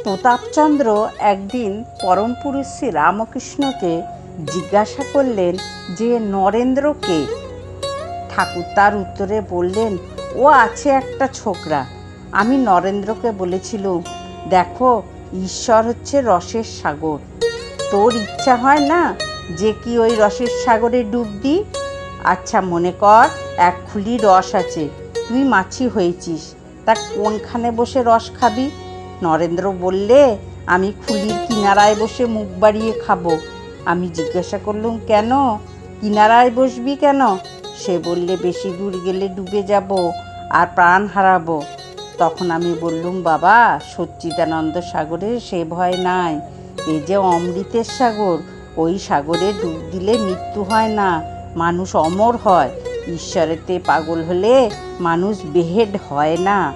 প্রতাপচন্দ্র একদিন পরম পুরুষ শ্রী রামকৃষ্ণকে জিজ্ঞাসা করলেন যে নরেন্দ্র কে? ঠাকুর তার উত্তরে বললেন, ও আছে একটা ছোকরা। আমি নরেন্দ্রকে বলেছিলুম, দেখো, ঈশ্বর হচ্ছে রসের সাগর। তোর ইচ্ছা হয় না যে কি ওই রসের সাগরে ডুব দিই? আচ্ছা, মনে কর এক খুলি রস আছে, তুই মাছি হয়েছিস, তা কোনখানে বসে রস খাবি? নরেন্দ্র বললে, আমি খুলির কিনারায় বসে মুখ বাড়িয়ে খাবো। আমি জিজ্ঞাসা করলুম, কেন? কিনারায় বসবি কেন? সে বললে, বেশি দূর গেলে ডুবে যাব আর প্রাণ হারাবো। তখন আমি বললুম, বাবা, সচ্চিদানন্দ সাগরে সে ভয় নাই। এই যে অমৃতের সাগর, ওই সাগরে ডুব দিলে মৃত্যু হয় না, মানুষ অমর হয়। ঈশ্বরেতে পাগল হলে মানুষ বেহেড হয় না।